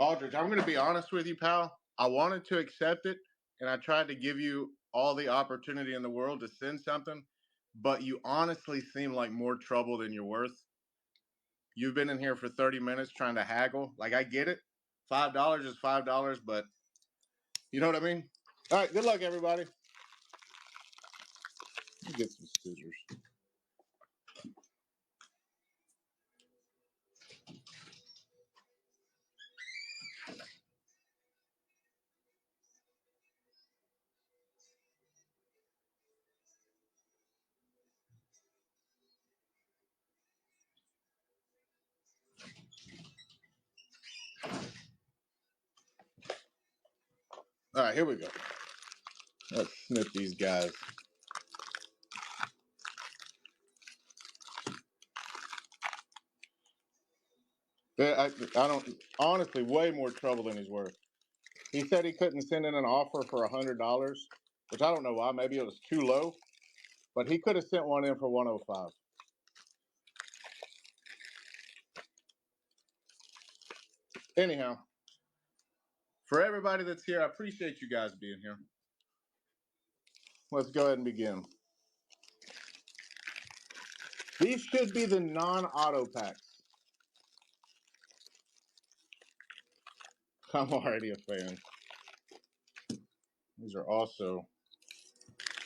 Aldridge, I'm going to be honest with you, pal. I wanted to accept it, and I tried to give you all the opportunity in the world to send something, but you honestly seem like more trouble than you're worth. You've been in here for 30 minutes trying to haggle. Like, I get it. $5 is $5, but you know what I mean? All right, good luck, everybody. Let me get some scissors. All right, here we go. Let's snip these guys. I don't, honestly, way more trouble than he's worth. He said he couldn't send in an offer for $100, which I don't know why. Maybe it was too low, but he could have sent one in for 105. Anyhow, for everybody that's here, I appreciate you guys being here. Let's go ahead and begin. These should be the non-auto packs. I'm already a fan. These are also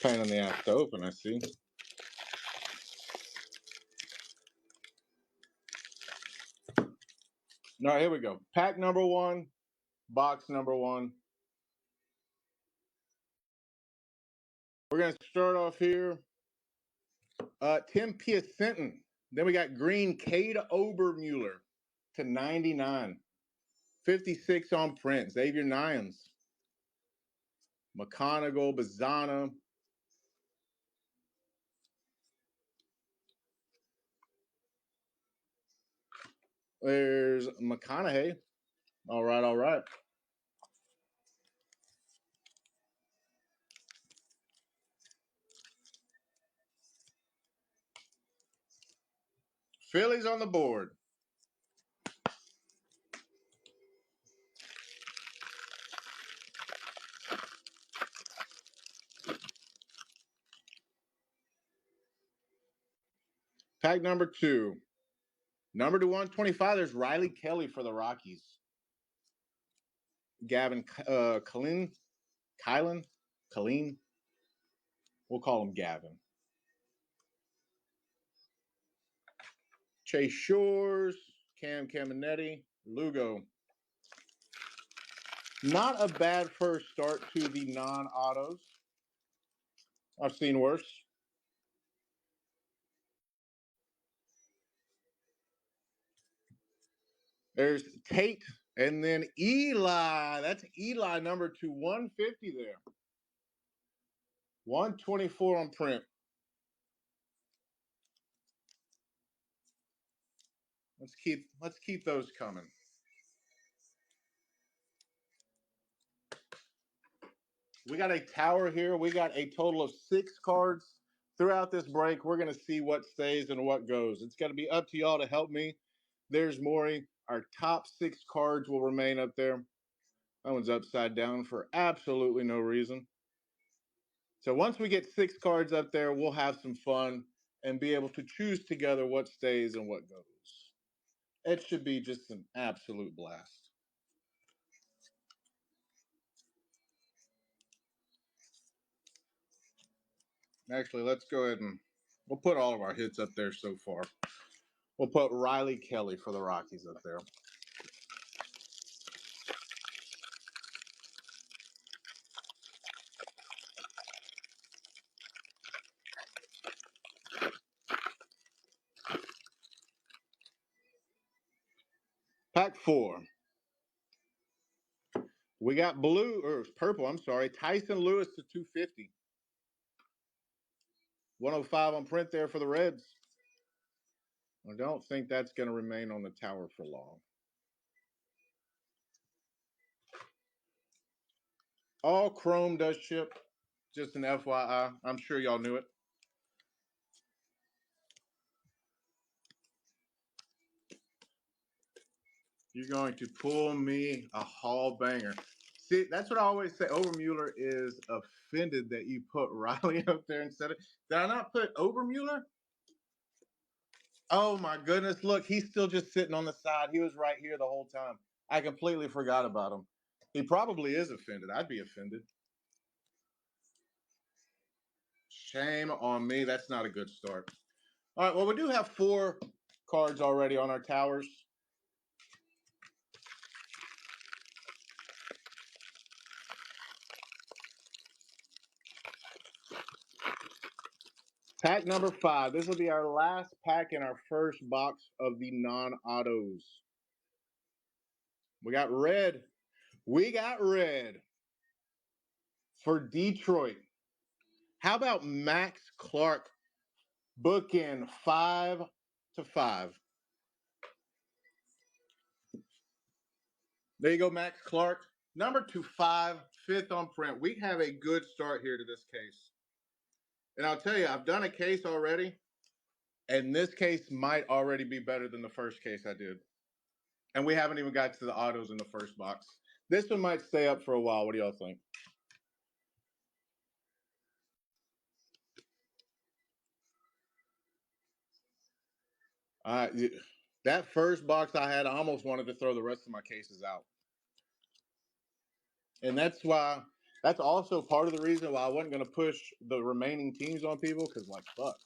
pain in the ass to open, I see. All right, here we go. Pack number one, box number one. We're going to start off here. Tim Piacenton. Then we got green Cade Obermueller to 99. 56 on print. Xavier Nyans. McConaughey, Bazana. There's McConaughey. All right, all right. Phillies on the board. Pack number two. Number to 125, there's Riley Kelly for the Rockies. Gavin Kylen. We'll call him Gavin. Chase Shores, Cam Caminetti, Lugo. Not a bad first start to the non-autos. I've seen worse. There's Tate, and then Eli. That's Eli number 150 there. 124 on print. Let's keep those coming. We got a tower here. We got a total of 6 cards throughout this break. We're going to see what stays and what goes. It's got to be up to y'all to help me. There's Maury. Our top 6 cards will remain up there. That one's upside down for absolutely no reason. So once we get 6 cards up there, we'll have some fun and be able to choose together what stays and what goes. It should be just an absolute blast. Actually, let's go ahead and we'll put all of our hits up there so far. We'll put Riley Kelly for the Rockies up there. Pack 4. We got purple, I'm sorry. Tyson Lewis to 250. 105 on print there for the Reds. I don't think that's going to remain on the tower for long. All chrome does ship. Just an FYI. I'm sure y'all knew it. You're going to pull me a Hall banger. See, that's what I always say. Obermuller is offended that you put Riley up there instead of. Did I not put Obermuller? Oh my goodness! Look, he's still just sitting on the side. He was right here the whole time. I completely forgot about him. He probably is offended. I'd be offended. Shame on me. That's not a good start. All right. Well, we do have 4 cards already on our towers. Pack number 5. This will be our last pack in our first box of the non-autos. We got red. We got red for Detroit. How about Max Clark bookend 5/5? There you go, Max Clark. Number 2/5, 5th on print. We have a good start here to this case. And I'll tell you, I've done a case already, and this case might already be better than the first case I did. And we haven't even got to the autos in the first box. This one might stay up for a while. What do y'all think? That first box I had, I almost wanted to throw the rest of my cases out. And that's also part of the reason why I wasn't going to push the remaining teams on people, because, like, fuck.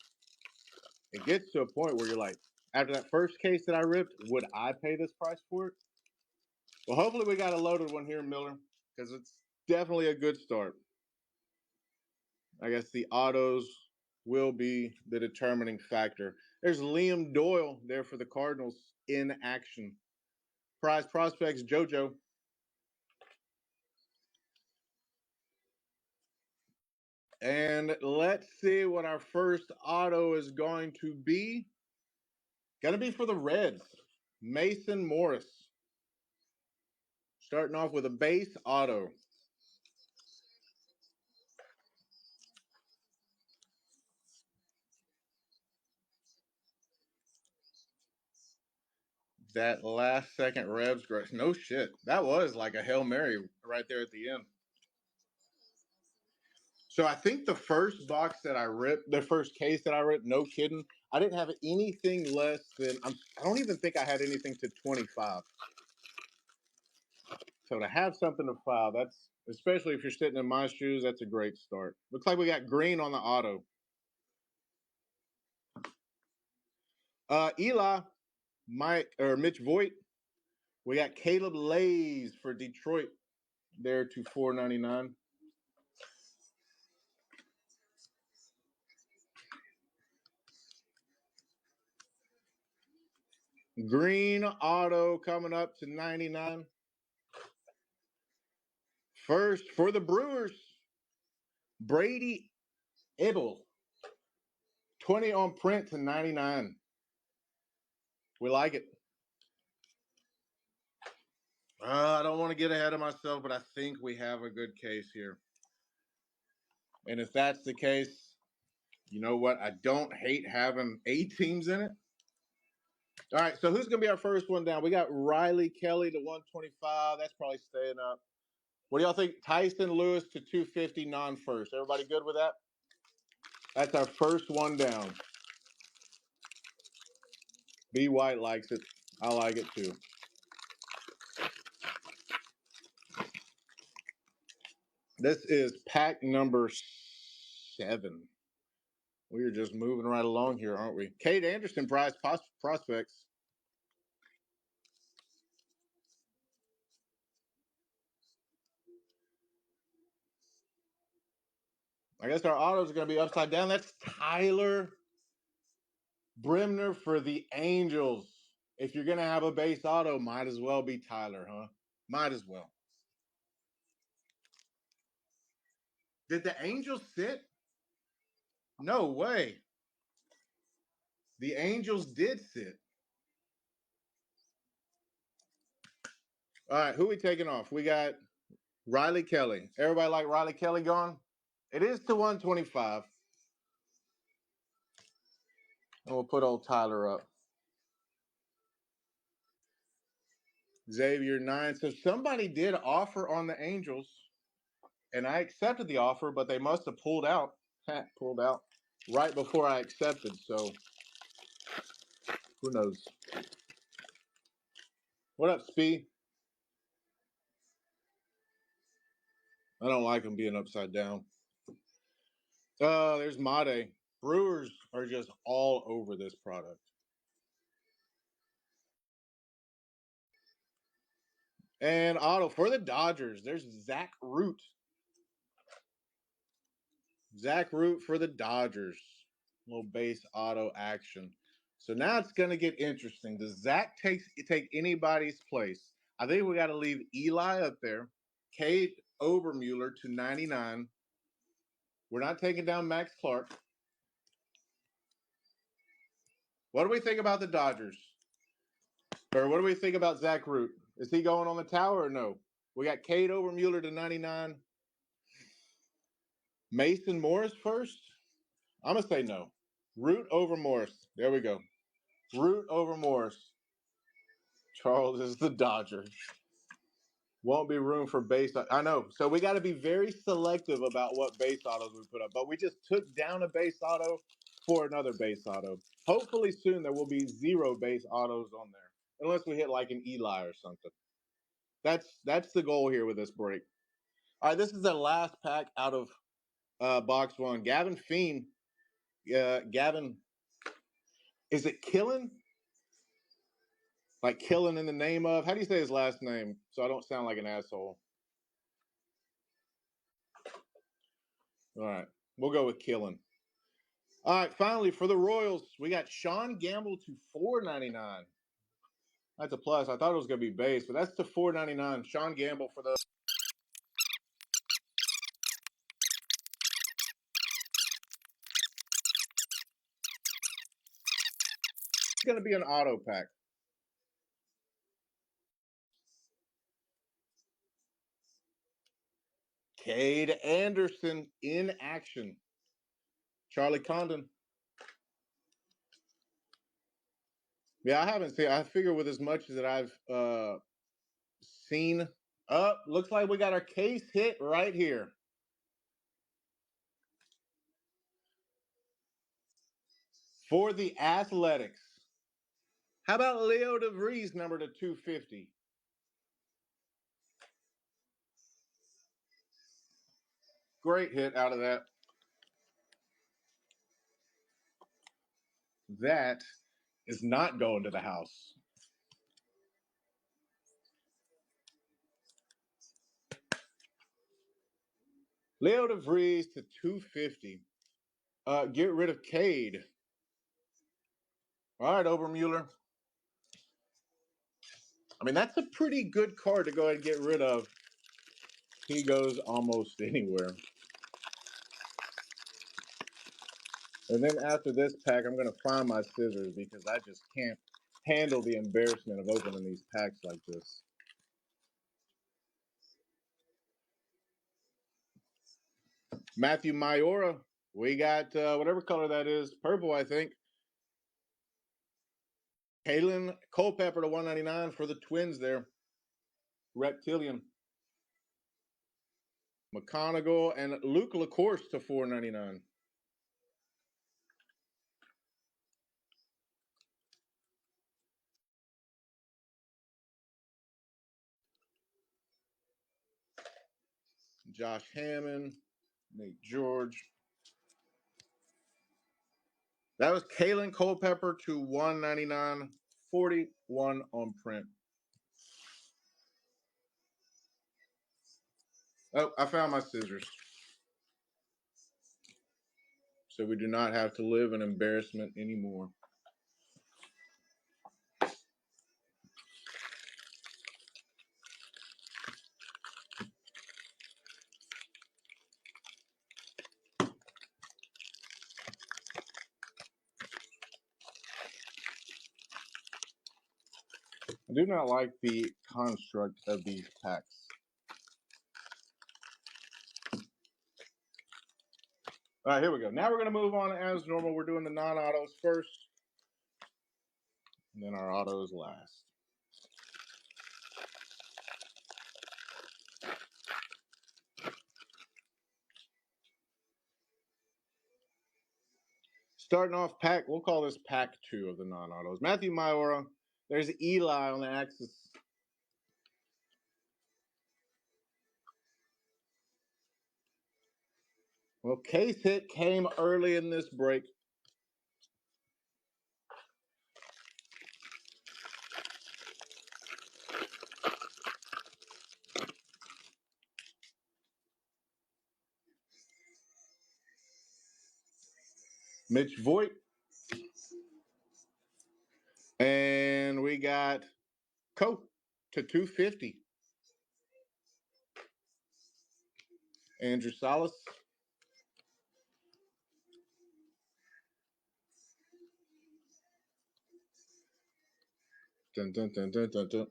It gets to a point where you're like, after that first case that I ripped, would I pay this price for it? Well, hopefully we got a loaded one here, Miller, because it's definitely a good start. I guess the autos will be the determining factor. There's Liam Doyle there for the Cardinals in action. Prize prospects, JoJo. And let's see what our first auto is going to be. Going to be for the Reds, Mason Morris. Starting off with a base auto. That last second Rebs, no shit. That was like a Hail Mary right there at the end. So I think the first box that I ripped, the first case that I ripped, no kidding, I didn't have anything less than, I don't even think I had anything to 25. So to have something to file, that's, especially if you're sitting in my shoes, that's a great start. Looks like we got green on the auto. Eli, Mitch Voigt. We got Caleb Lays for Detroit there to $4.99. Green auto coming up to 99. First for the Brewers, Brady Ibel. 20 on print to 99. We like it. I don't want to get ahead of myself, but I think we have a good case here. And if that's the case, you know what? I don't hate having 8 teams in it. All right, so who's going to be our first one down? We got Riley Kelly to 125. That's probably staying up. What do y'all think? Tyson Lewis to 250 non-first. Everybody good with that? That's our first one down. B. White likes it. I like it too. This is pack number 7. We are just moving right along here, aren't we? Kate Anderson prize prospects. I guess our autos are going to be upside down. That's Tyler Brimner for the Angels. If you're going to have a base auto, might as well be Tyler, huh? Might as well. Did the Angels sit? No way. The Angels did sit. All right, who we taking off? We got Riley Kelly. Everybody like Riley Kelly gone? It is to 125. And we'll put old Tyler up. Xavier 9. So somebody did offer on the Angels, and I accepted the offer, but they must have pulled out. Pulled out right before I accepted. So who knows? What up, Spee? I don't like them being upside down. There's Made. Brewers are just all over this product. And auto for the Dodgers. There's Zach Root. Zach Root for the Dodgers. Little base auto action. So now it's going to get interesting. Does Zach take anybody's place? I think we got to leave Eli up there. Cade Obermueller to 99. We're not taking down Max Clark. What do we think about the Dodgers? Or what do we think about Zach Root? Is he going on the tower or no? We got Cade Obermueller to 99. Mason Morris first? I'm going to say no. Root over Morris. There we go. Root over Morris. Charles is the Dodger. Won't be room for base. I know. So we got to be very selective about what base autos we put up. But we just took down a base auto for another base auto. Hopefully soon there will be 0 base autos on there. Unless we hit like an Eli or something. That's the goal here with this break. All right, this is the last pack out of box 1. Gavin Fiend. Gavin, is it Killen? Like Killen in the name of? How do you say his last name so I don't sound like an asshole? All right, we'll go with Killen. All right, finally for the Royals, we got Sean Gamble to $4.99. That's a plus. I thought it was going to be base, but that's to $4.99. Sean Gamble for the. It's going to be an auto pack. Cade Anderson in action. Charlie Condon. Yeah, I haven't seen. I figure with as much that I've seen up, looks like we got our case hit right here. For the Athletics. How about Leo DeVries number to 250? Great hit out of that. That is not going to the house. Leo DeVries to 250. Get rid of Cade. All right, Obermueller. I mean, that's a pretty good card to go ahead and get rid of. He goes almost anywhere. And then after this pack, I'm going to find my scissors because I just can't handle the embarrassment of opening these packs like this. Matthew Mayora. We got whatever color that is. Purple, I think. Kalen Culpepper to 199 for the Twins there. Reptilian. McConaughey and Luke LaCourse to 499. Josh Hammond, Nate George. That was Kalen Culpepper to 199, 41 on print. Oh, I found my scissors. So we do not have to live in embarrassment anymore. I do not like the construct of these packs. All right, here we go. Now we're going to move on as normal. We're doing the non-autos first, and then our autos last. Starting off pack, we'll call this pack 2 of the non-autos. Matthew Maiora. There's Eli on the axis. Well, case hit came early in this break. Mitch Voigt. And we got Coe to 250. Andrew Salas. Dun, dun, dun, dun, dun, dun.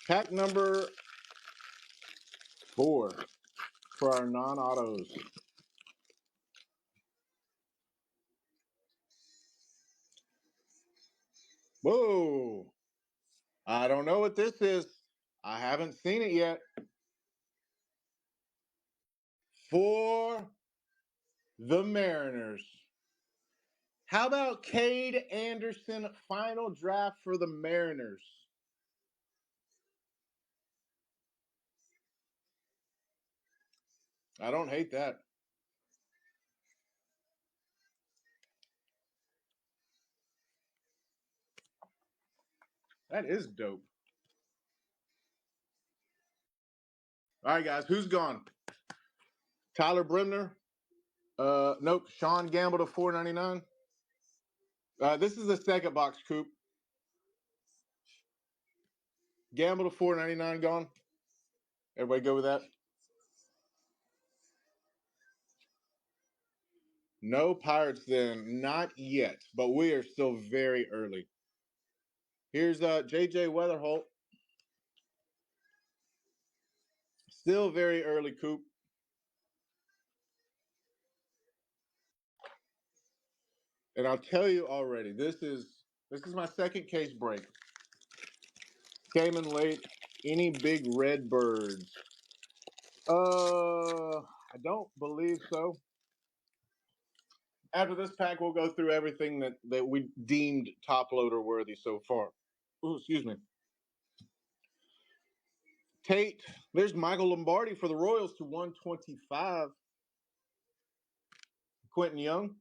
Pack number 4 for our non-autos. Whoa. I don't know what this is. I haven't seen it yet. For the Mariners. How about Cade Anderson, final draft for the Mariners? I don't hate that. That is dope. All right, guys, who's gone? Tyler Brimner. Nope. Sean Gamble to 499. This is the second box, Coop. Gamble to 499 gone. Everybody go with that? No Pirates then, not yet, but we are still very early. Here's JJ Weatherholt. Still very early, Coop. And I'll tell you already, this is my second case break. Came in late. Any big red birds? I don't believe so. After this pack, we'll go through everything that we deemed top loader worthy so far. Ooh, excuse me. Tate, there's Michael Lombardi for the Royals to 125. Quentin Young.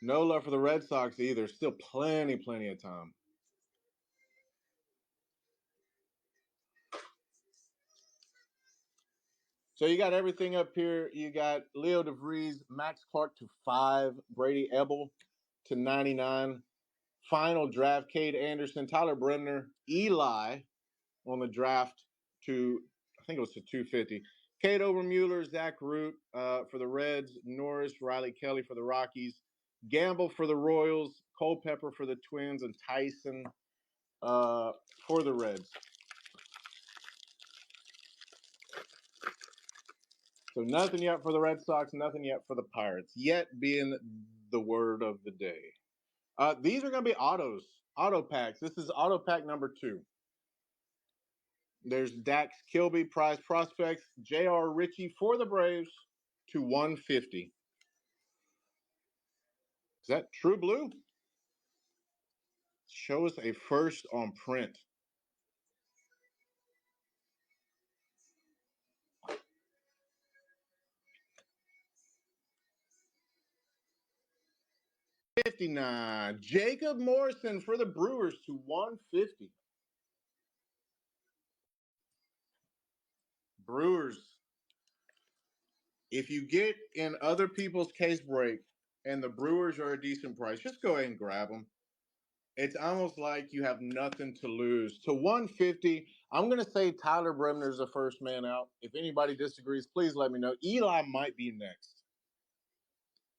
No love for the Red Sox either. Still plenty of time. So you got everything up here. You got Leo DeVries, Max Clark to 5, Brady Ebel to 99. Final draft, Cade Anderson, Tyler Bremner, Eli on the draft to, I think it was to 250. Cade Obermueller, Zach Root for the Reds, Norris, Riley Kelly for the Rockies, Gamble for the Royals, Culpepper for the Twins, and Tyson for the Reds. So nothing yet for the Red Sox, nothing yet for the Pirates, yet being the word of the day. These are going to be auto packs. This is auto pack number 2. There's Dax Kilby, prize prospects, J.R. Ritchie for the Braves to 150. Is that true blue? Show us a first on print. $59. Jacob Morrison for the Brewers to 150. Brewers. If you get in other people's case break and the Brewers are a decent price, just go ahead and grab them. It's almost like you have nothing to lose. To 150, I'm going to say Tyler Bremner is the first man out. If anybody disagrees, please let me know. Eli might be next.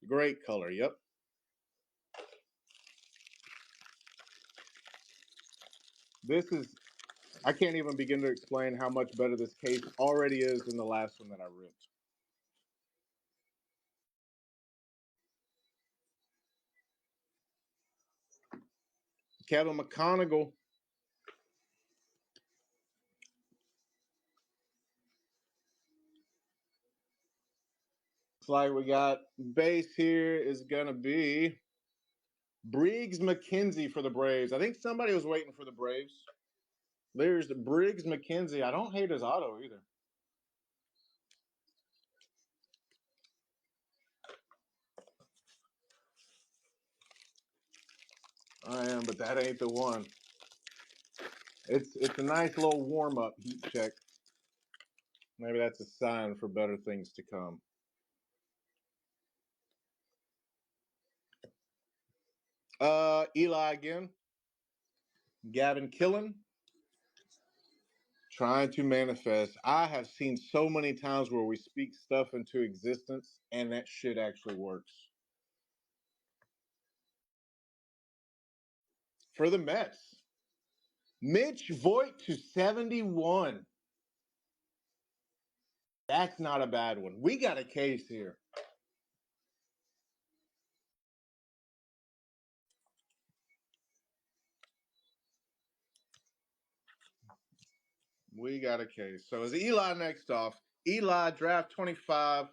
Great color, yep. This is, I can't even begin to explain how much better this case already is than the last one that I ripped. Kevin McConaughey. Looks like we got base here is going to be Briggs McKenzie for the Braves. I think somebody was waiting for the Braves. There's Briggs McKenzie. I don't hate his auto either. I am, but that ain't the one. It's a nice little warm-up heat check. Maybe that's a sign for better things to come. Eli again. Gavin Killen. Trying to manifest. I have seen so many times where we speak stuff into existence and that shit actually works. For the Mets, Mitch Voigt to 71. That's not a bad one. We got a case here. We got a case. So is Eli next off? Eli draft 25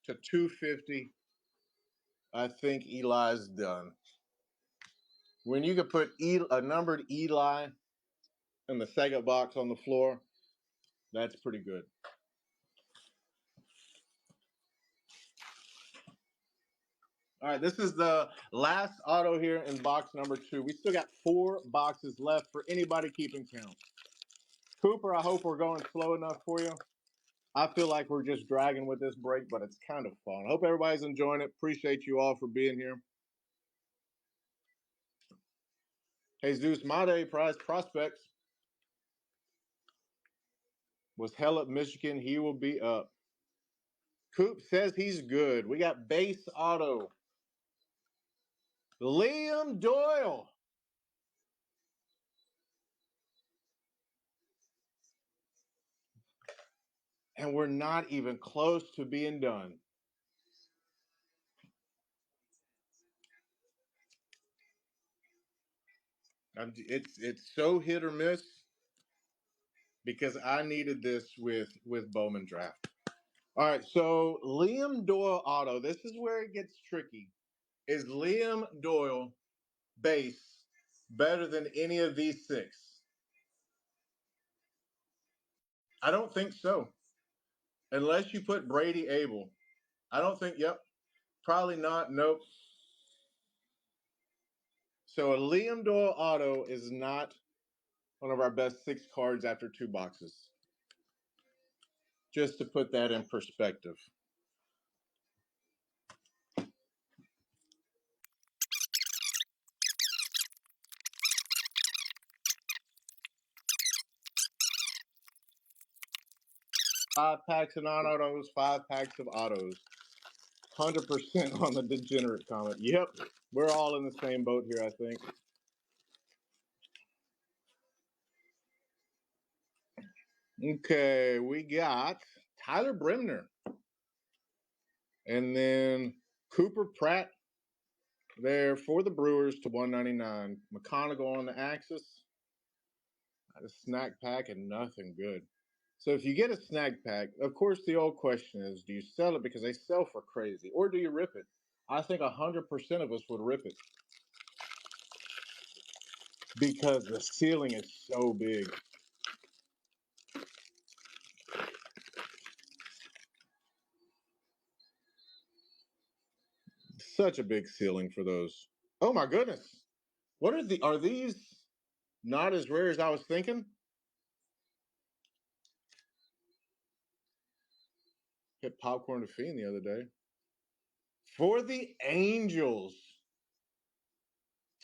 to 250. I think Eli's done. When you could put a numbered Eli in the second box on the floor, that's pretty good. All right, this is the last auto here in box number 2. We still got 4 boxes left for anybody keeping count. Cooper, I hope we're going slow enough for you. I feel like we're just dragging with this break, but it's kind of fun. I hope everybody's enjoying it. Appreciate you all for being here. Jesus Made, prize prospects. Was hell at Michigan. He will be up. Coop says he's good. We got base auto. Liam Doyle. And we're not even close to being done. It's so hit or miss because I needed this with Bowman Draft. All right, so Liam Doyle auto. This is where it gets tricky. Is Liam Doyle base better than any of these 6? I don't think so. Unless you put Brady Abel. I don't think, yep. Probably not. Nope. So a Liam Doyle auto is not one of our best 6 cards after 2 boxes. Just to put that in perspective. Five packs of non-autos, 5 packs of autos. 100% on the degenerate comment. Yep, we're all in the same boat here, I think. Okay, we got Tyler Bremner. And then Cooper Pratt there for the Brewers to 199. McConaughey on the Axis. A snack pack and nothing good. So if you get a snack pack, of course the old question is, do you sell it because they sell for crazy? Or do you rip it? I think 100% of us would rip it. Because the ceiling is so big. Such a big ceiling for those. Oh my goodness. What are these not as rare as I was thinking? Hit Popcorn to Fiend the other day. For the Angels.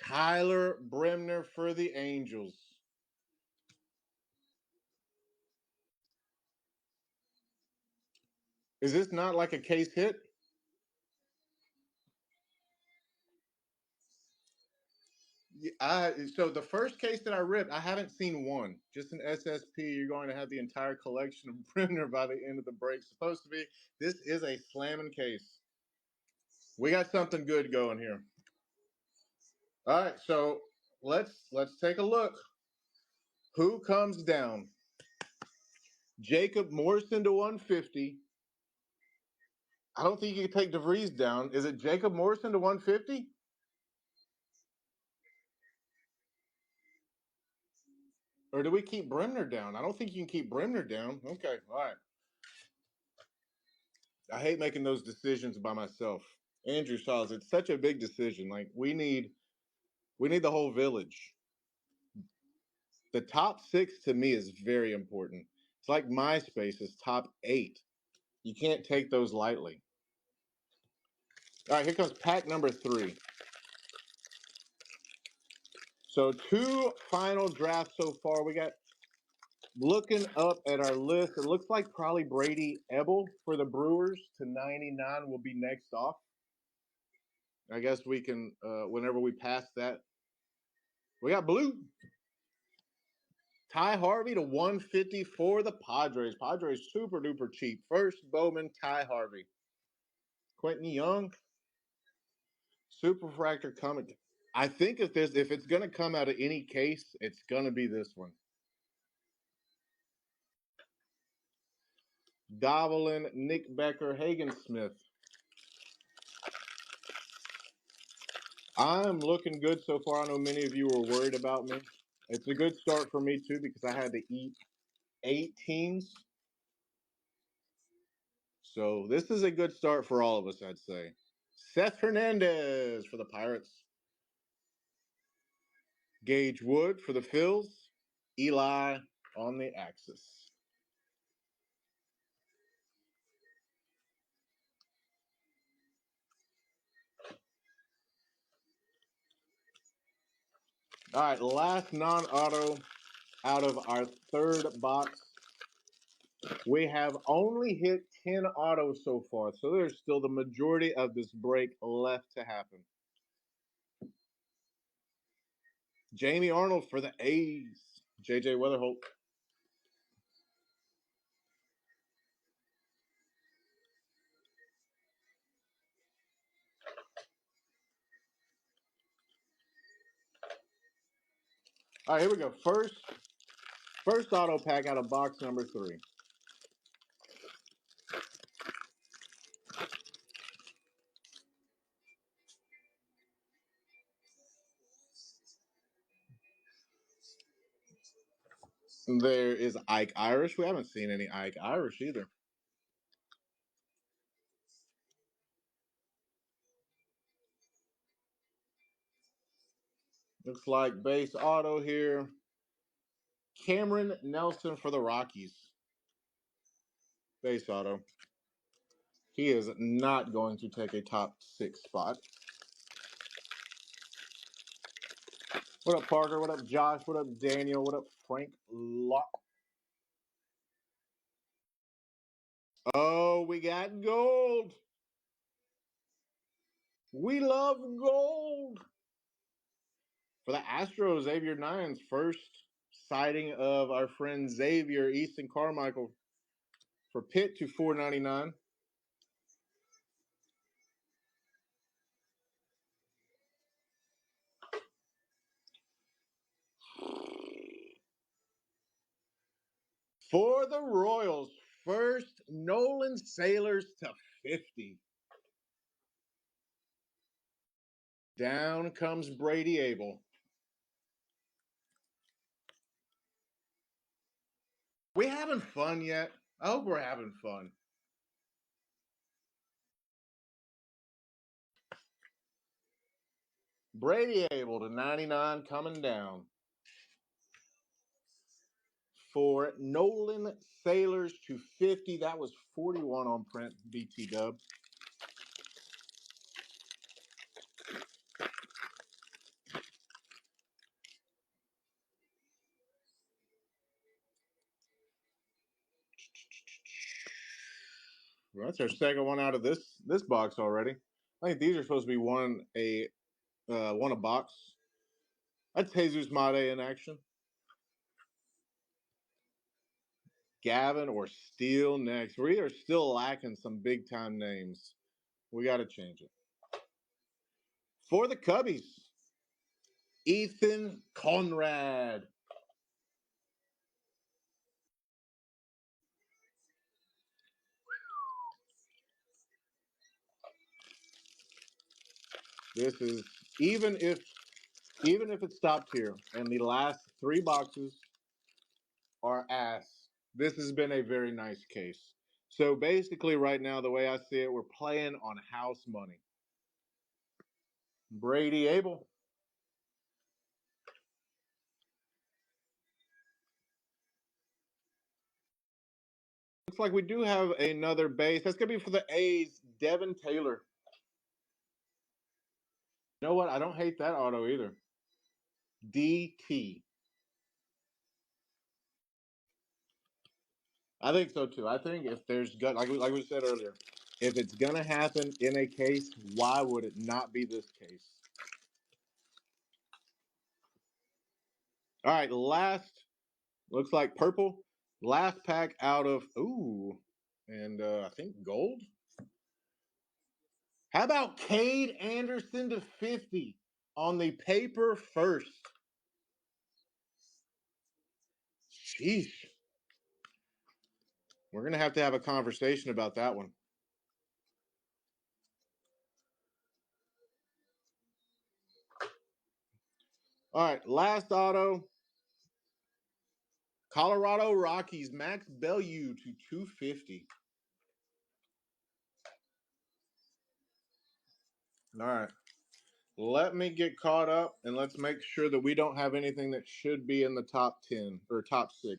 Tyler Bremner for the Angels. Is this not like a case hit? So the first case that I ripped, I haven't seen one. Just an SSP. You're going to have the entire collection of Bremner by the end of the break. Supposed to be. This is a slamming case. We got something good going here. All right, so let's take a look. Who comes down? Jacob Morrison to 150. I don't think you can take DeVries down. Is it Jacob Morrison to 150? Or do we keep Bremner down? I don't think you can keep Bremner down. Okay, all right. I hate making those decisions by myself. Andrew Shaws, it's such a big decision. Like we need the whole village. The top 6 to me is very important. It's like MySpace is top 8. You can't take those lightly. All right, here comes pack number 3. So 2 final drafts so far. We got, looking up at our list, it looks like probably Brady Ebel for the Brewers to 99 will be next off. I guess we can, whenever we pass that. We got blue. Ty Harvey to 150 for the Padres. Padres super duper cheap. First Bowman, Ty Harvey. Quentin Young, super fractor coming. I think if it's going to come out of any case, it's going to be this one. Dovelin, Nick Becker, Hagen Smith. I'm looking good so far. I know many of you were worried about me. It's a good start for me too because I had to eat 8 teams. So this is a good start for all of us, I'd say. Seth Hernandez for the Pirates. Gage Wood for the Phils. Eli on the Axis. All right, last non-auto out of our 3rd box. We have only hit 10 autos so far, so there's still the majority of this break left to happen. Jamie Arnold for the A's. JJ Weatherholt. All right, here we go. First auto pack out of box number 3. There is Ike Irish. We haven't seen any Ike Irish either. Looks like base auto here. Cameron Nelson for the Rockies. Base auto. He is not going to take a top 6 spot. What up, Parker? What up, Josh? What up, Daniel? What up, Frank Locke? Oh, we got gold. We love gold. For the Astros, Xavier Nines, first sighting of our friend Xavier Easton Carmichael for Pitt to 499. For the Royals, first Nolan Sailors to 50. Down comes Brady Abel. We having fun yet? I hope we're having fun. Brady Abel to 99 coming down. For Nolan Sailors to 50. That was 41 on print, BT Dub. Well, that's our second one out of this box already. I think these are supposed to be one a box. That's Jesus Mate in action. Gavin or Steele next. We are still lacking some big time names. We got to change it. For the Cubbies, Ethan Conrad. This is even if it stopped here and the last three boxes are ass, this has been a very nice case. So basically, right now, the way I see it, we're playing on house money. Brady Abel. Looks like we do have another base. That's going to be for the A's, Devin Taylor. You know what? I don't hate that auto either. DT. I think so too. I think if there's like we said earlier, if it's gonna happen in a case, why would it not be this case? All right, last looks like purple. Last pack out of and I think gold. How about Cade Anderson to 50 on the paper first? Sheesh. We're gonna have to have a conversation about that one. All right, last auto. Colorado Rockies, Max Bellew to 250. All right. Let me get caught up and let's make sure that we don't have anything that should be in the top 10 or top 6.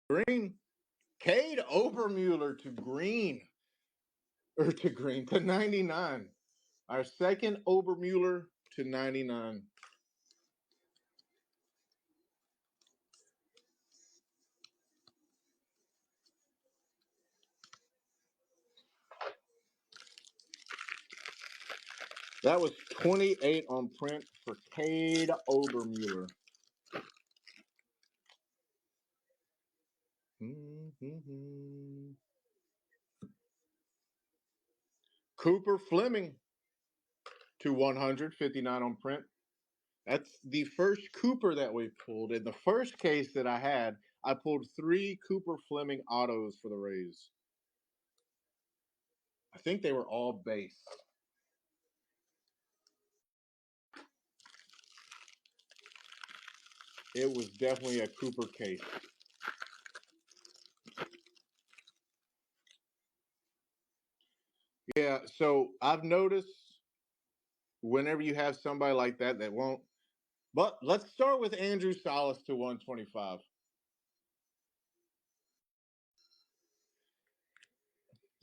Green. Cade Obermueller to green. Or to green, to 99. Our second Obermueller to 99. That was 28 on print for Cade Obermueller. Cooper Fleming to 159 on print. That's the first Cooper that we pulled. In the first case that I had, I pulled 3 Cooper Fleming autos for the Rays. I think they were all base. It was definitely a Cooper case. Yeah, so I've noticed whenever you have somebody like that won't. But let's start with Andrew Salas to 125.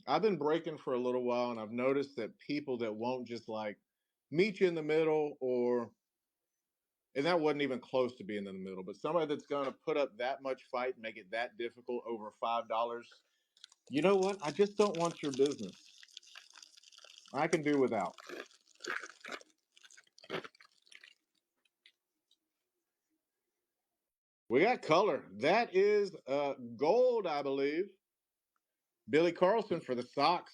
I've been breaking for a little while, and I've noticed that people that won't just like meet you in the middle, and that wasn't even close to being in the middle, but somebody that's going to put up that much fight, make it that difficult over $5. You know what? I just don't want your business. I can do without. We got color. That is gold, I believe. Billy Carlson for the Sox.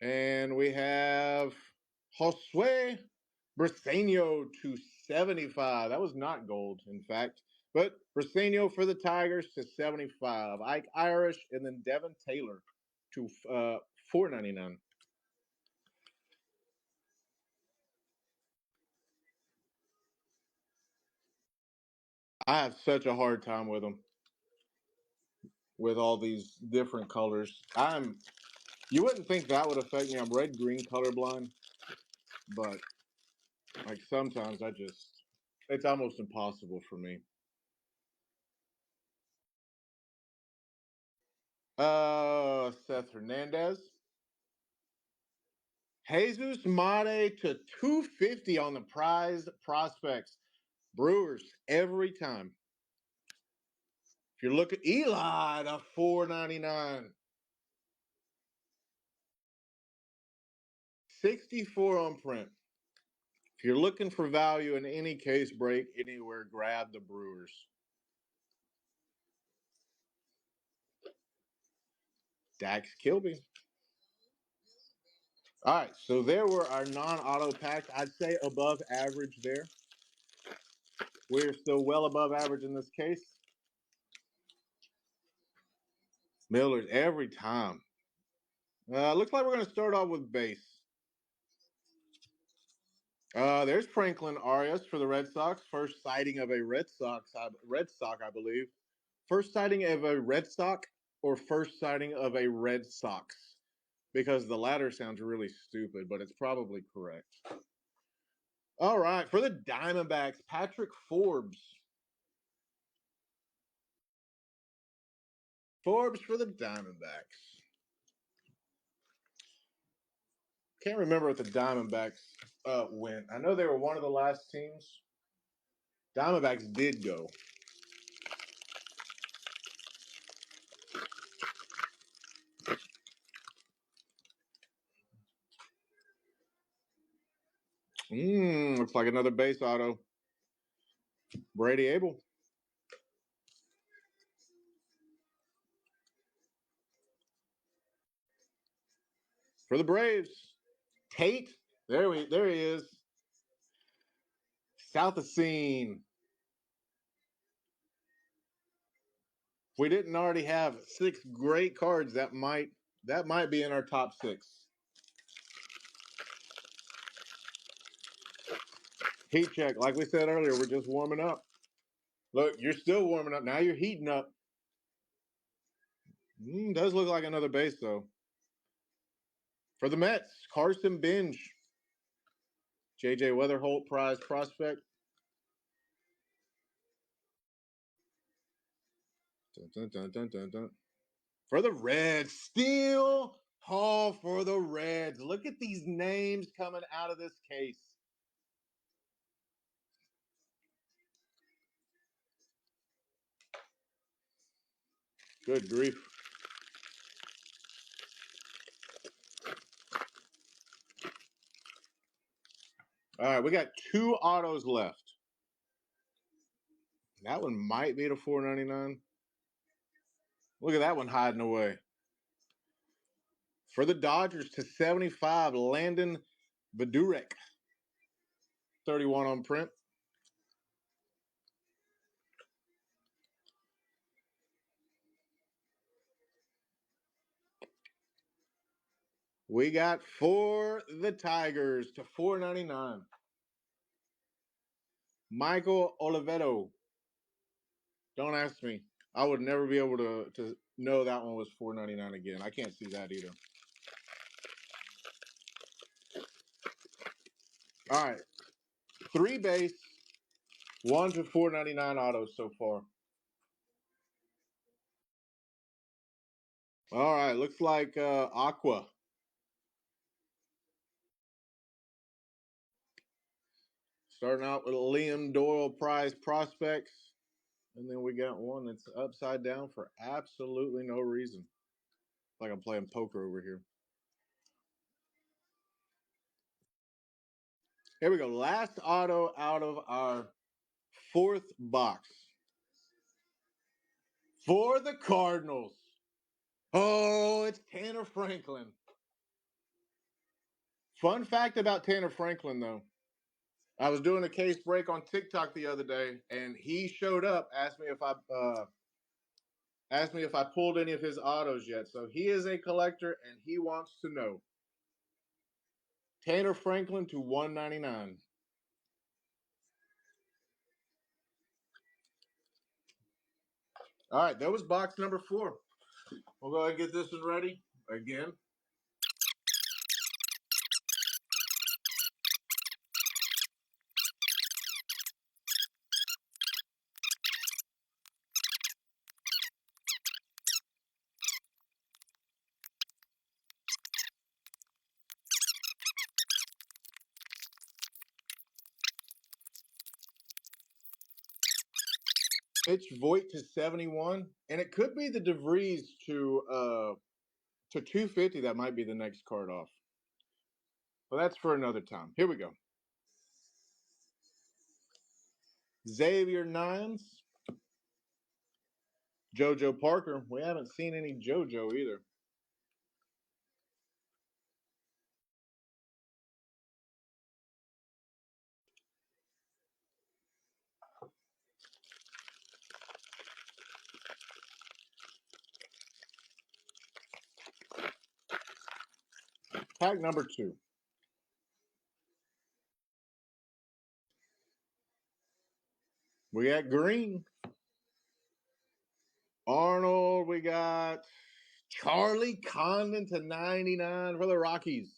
And we have Josue Briseño to 75. That was not gold, in fact. But Briseño for the Tigers to 75. Ike Irish and then Devin Taylor to $4.99. I have such a hard time with them, with all these different colors. You wouldn't think that would affect me. I'm red green colorblind, but like sometimes it's almost impossible for me. Seth Hernandez. Jesus Mate to 250 on the prize prospects. Brewers every time. If you look at Eli to 4.99. 64 on print. If you're looking for value in any case break anywhere, grab the Brewers. Dax Kilby. All right, so there were our non-auto packs. I'd say above average there. We're still well above average in this case. Miller's every time. Looks like we're going to start off with base. There's Franklin Arias for the Red Sox. First sighting of a Red Sox, I believe. First sighting of a Red Sox or first sighting of a Red Sox? Because the latter sounds really stupid, but it's probably correct. All right, for the Diamondbacks, Patrick Forbes. Forbes for the Diamondbacks. Can't remember if the Diamondbacks went. I know they were one of the last teams. Diamondbacks did go. Looks like another base auto. Brady Abel. For the Braves, Tate. There he is. South of Scene. If we didn't already have 6 great cards, that might be in our top 6. Heat check. Like we said earlier, we're just warming up. Look, you're still warming up. Now you're heating up. Does look like another base, though. For the Mets, Carson Binge. J.J. Weatherholt prize prospect. Dun, dun, dun, dun, dun. For the Reds, Steel Hall for the Reds. Look at these names coming out of this case. Good grief. All right, we got 2 autos left. That one might be to $4.99. Look at that one hiding away. For the Dodgers to 75, Landon Vidurek. 31 on print. We got for the Tigers to $4.99. Michael Oliveto. Don't ask me. I would never be able to know that one was $4.99 again. I can't see that either. All right. 3 base, 1 to $4.99 autos so far. All right. Looks like Aqua. Starting out with Liam Doyle prize prospects. And then we got one that's upside down for absolutely no reason. Like I'm playing poker over here. Here we go. Last auto out of our 4th box. For the Cardinals. Oh, it's Tanner Franklin. Fun fact about Tanner Franklin, though. I was doing a case break on TikTok the other day, and he showed up, asked me if I pulled any of his autos yet. So he is a collector, and he wants to know. Tanner Franklin to $1.99. All right, that was box number 4. We'll go ahead and get this one ready again. Pitch Voigt to 71, and it could be the DeVries to 250. That might be the next card off. Well, that's for another time. Here we go. Xavier Nines. JoJo Parker. We haven't seen any JoJo either. Pack number 2. We got green. Arnold. We got Charlie Condon /99 for the Rockies.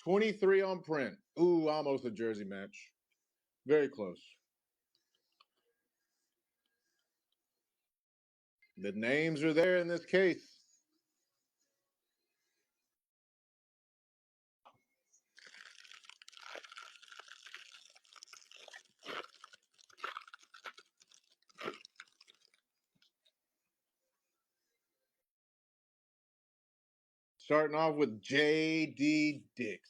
23 on print. Ooh, almost a jersey match. Very close. The names are there in this case. Starting off with J.D. Dix.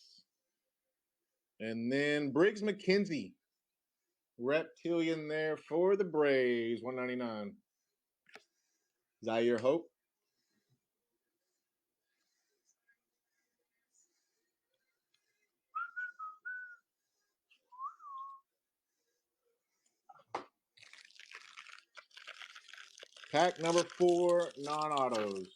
And then Briggs McKenzie. Reptilian there for the Braves. 199. Is that your hope? Pack number 4, non-autos.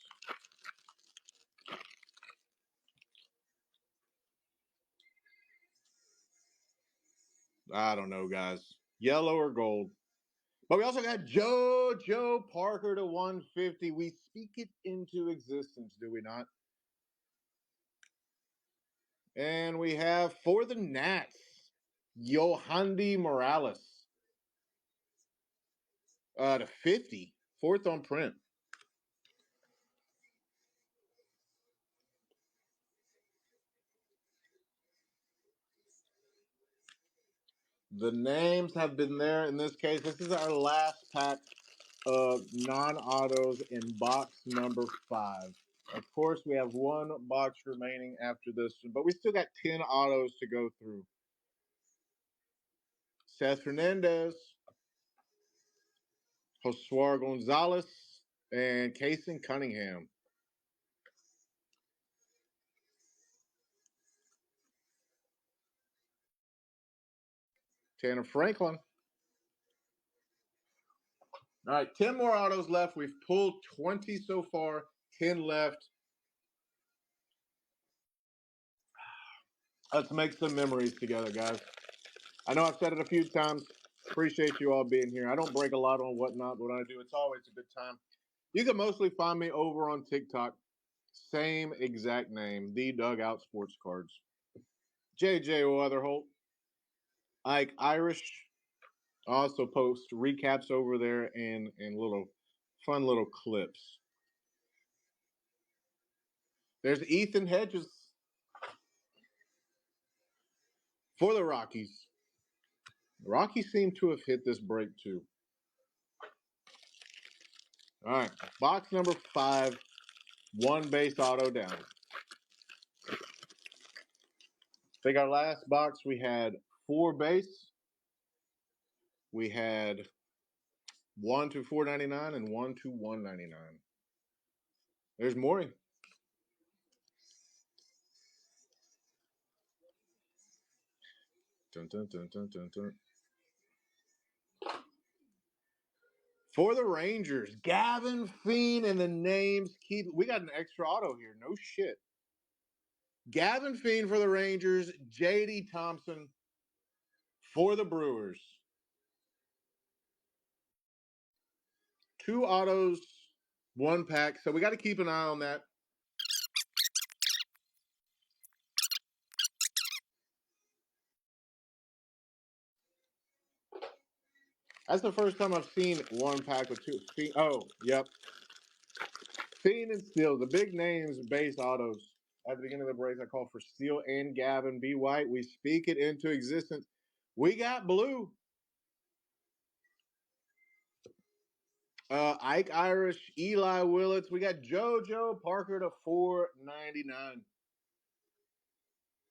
I don't know, guys. Yellow or gold. But we also got JoJo Parker /150. We speak it into existence, do we not? And we have for the Nats, Yohandy Morales. /50. 4th on print. The names have been there in this case. This is our last pack of non-autos in box number 5. Of course, we have 1 box remaining after this, but we still got 10 autos to go through. Seth Hernandez, Josué Gonzalez, and Kason Cunningham. Tanner Franklin. All right, 10 more autos left. We've pulled 20 so far, 10 left. Let's make some memories together, guys. I know I've said it a few times. Appreciate you all being here. I don't break a lot on whatnot, but when I do, it's always a good time. You can mostly find me over on TikTok. Same exact name, The Dugout Sports Cards. JJ Weatherholt, Ike Irish. Also post recaps over there and little fun little clips. There's Ethan Hedges for the Rockies. The Rockies seem to have hit this break too. All right, box number 5, 1 base auto down. I think our last box we had 4 base. We had 1 to 499 and 1 to 199. There's Maury. Dun, dun, dun, dun, dun, dun. For the Rangers, Gavin Fiend, and the names keep. We got an extra auto here. No shit. Gavin Fiend for the Rangers, J.D. Thompson for the Brewers. 2 autos, 1 pack. So we got to keep an eye on that. That's the first time I've seen 1 pack with 2. Oh, yep. Fiend and Steele, the big names, base autos. At the beginning of the break, I called for Steele and Gavin B. White. We speak it into existence. We got blue. Ike Irish, Eli Willits. We got JoJo Parker /499.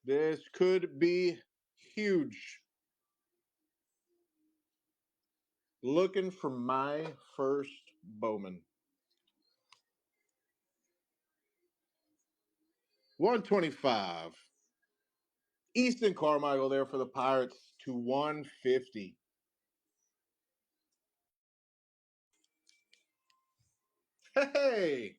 This could be huge. Looking for my first Bowman. 125. Easton Carmichael there for the Pirates /150. Hey!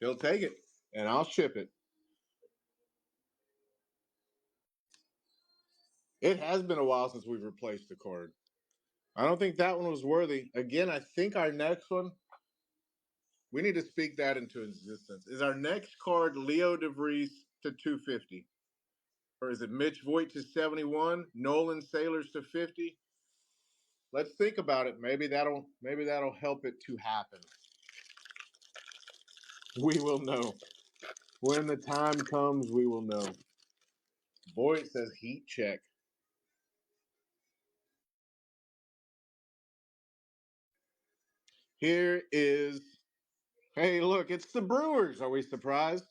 He'll take it, and I'll ship it. It has been a while since we've replaced the card. I don't think that one was worthy. Again, I think our next one, we need to speak that into existence. Is our next card Leo DeVries to 250? Or is it Mitch Voigt to 71? Nolan Sailors to 50? Let's think about it. Maybe that'll help it to happen. We will know. When the time comes, we will know. Voigt says heat check. Here is, hey, look, it's the Brewers. Are we surprised?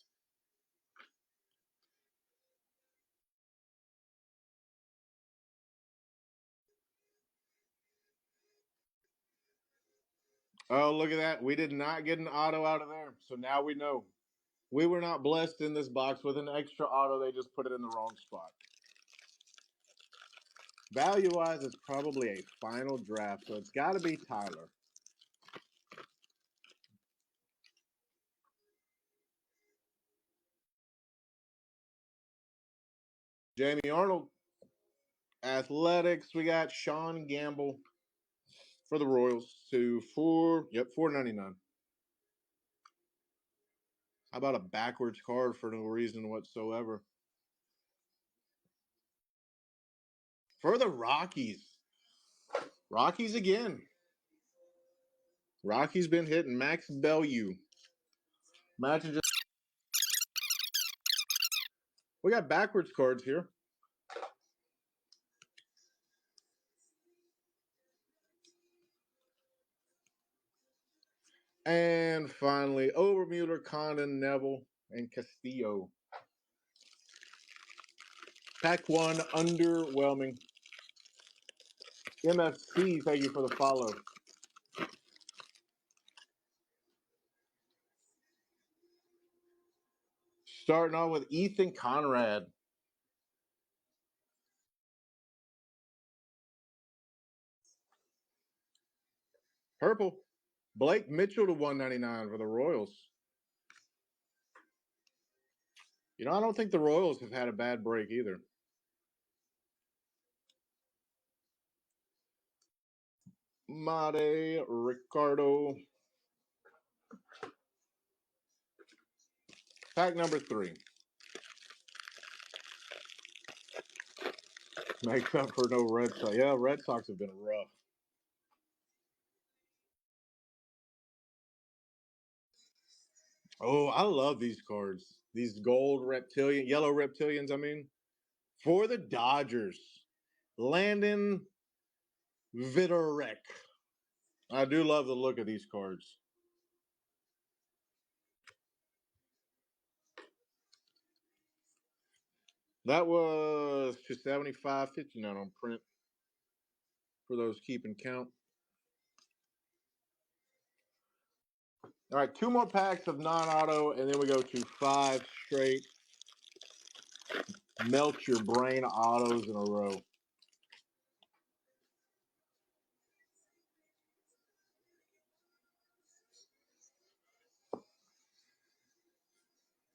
Oh, look at that. We did not get an auto out of there. So now we know. We were not blessed in this box with an extra auto. They just put it in the wrong spot. Value-wise, it's probably a final draft, so it's got to be Tyler. Jamie Arnold. Athletics, we got Sean Gamble for the Royals to $4.99. How about a backwards card for no reason whatsoever? For the Rockies. Rockies again. Rockies been hitting. Max Bellew. Imagine just. We got backwards cards here. And finally, Overmuller, Condon, Neville, and Castillo. Pack 1, underwhelming. MFC, thank you for the follow. Starting off with Ethan Conrad. Purple. Blake Mitchell to 199 for the Royals. You know, I don't think the Royals have had a bad break either. Made Ricardo. Pack number 3. Makes up for no Red Sox. Yeah, Red Sox have been rough. Oh, I love these cards. These yellow reptilians, I mean. For the Dodgers, Landon Vitorek. I do love the look of these cards. That was $275.59 on print for those keeping count. All right, 2 more packs of non-auto, and then we go to 5 straight melt your brain autos in a row.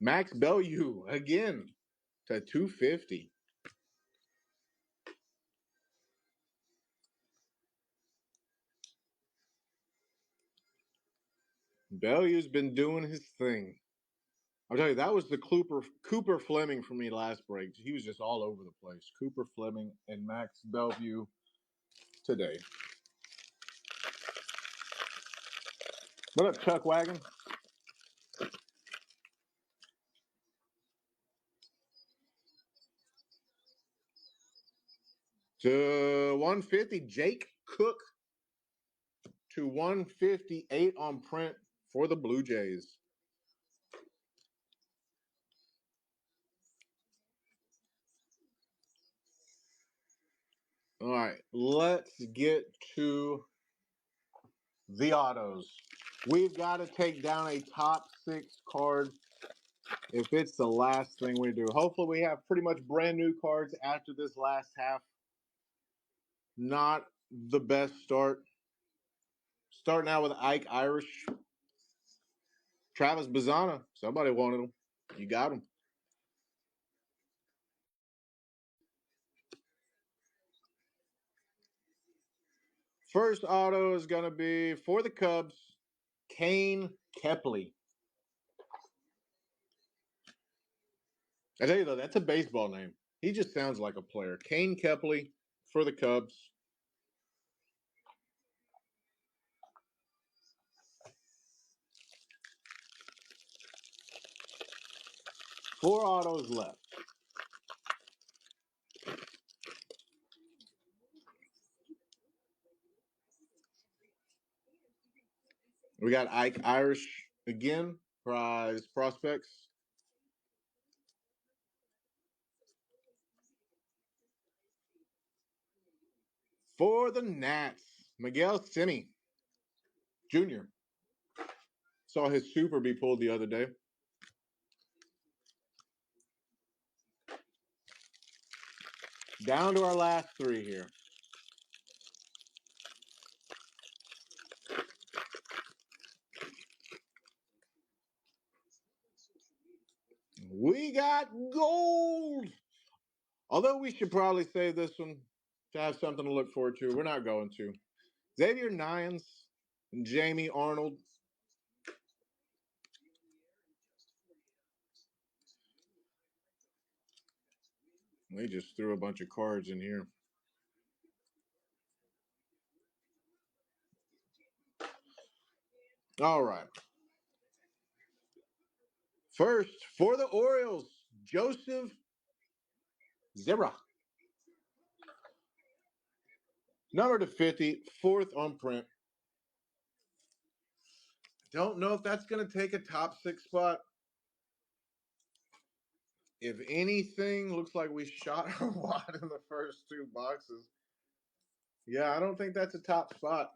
Max Bellew again to 250. Bellew's been doing his thing. I'll tell you, that was the Cooper Fleming for me last break. He was just all over the place. Cooper Fleming and Max Bellew today. What up, Chuck Wagon? To 150, Jake Cook to 158 on print for the Blue Jays. All right, let's get to the autos. We've got to take down a top 6 card if it's the last thing we do. Hopefully we have pretty much brand new cards after this last half. Not the best start. Starting out with Ike Irish. Travis Bazzana. Somebody wanted him. You got him. First auto is going to be for the Cubs, Kane Kepley. I tell you though, that's a baseball name. He just sounds like a player. Kane Kepley for the Cubs. 4 autos left. We got Ike Irish again, prize prospects. For the Nats, Miguel Sini Jr. Saw his super be pulled the other day. Down to our last 3 here. We got gold. Although we should probably save this one to have something to look forward to. We're not going to. Xavier Nyans and Jamie Arnold. We just threw a bunch of cards in here. All right. First, for the Orioles, Joseph Zera. Number to 50, 4th on print. Don't know if that's going to take a top 6 spot. If anything, looks like we shot a lot in the first 2 boxes. Yeah, I don't think that's a top spot.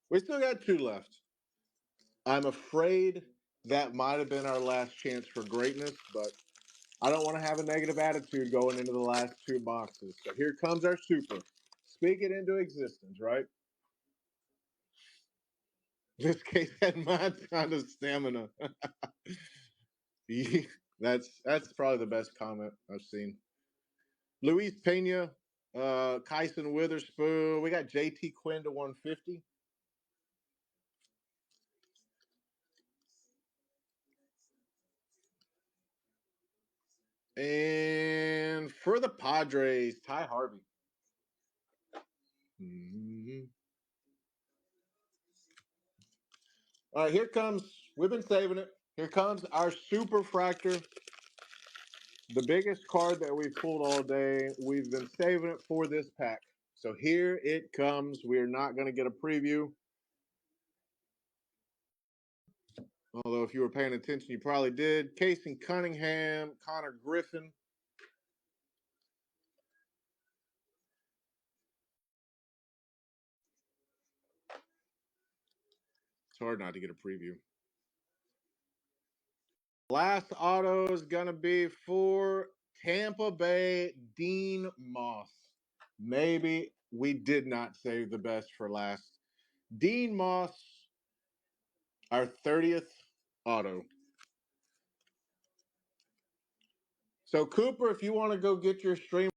We still got 2 left. I'm afraid that might have been our last chance for greatness, but I don't want to have a negative attitude going into the last 2 boxes. So here comes our super. Speak it into existence, right? This case had my kind of stamina. Yeah, that's probably the best comment I've seen. Luis Pena, Kyson Witherspoon. We got JT Quinn to 150. And for the Padres, Ty Harvey. Mm-hmm. All right, here comes. We've been saving it. Here comes our super fractor. The biggest card that we've pulled all day. We've been saving it for this pack. So here it comes. We're not going to get a preview. Although if you were paying attention, you probably did. Casey Cunningham, Connor Griffin. It's hard not to get a preview. Last auto is going to be for Tampa Bay, Dean Moss. Maybe we did not save the best for last. Dean Moss, our 30th auto. So, Cooper, if you want to go get your stream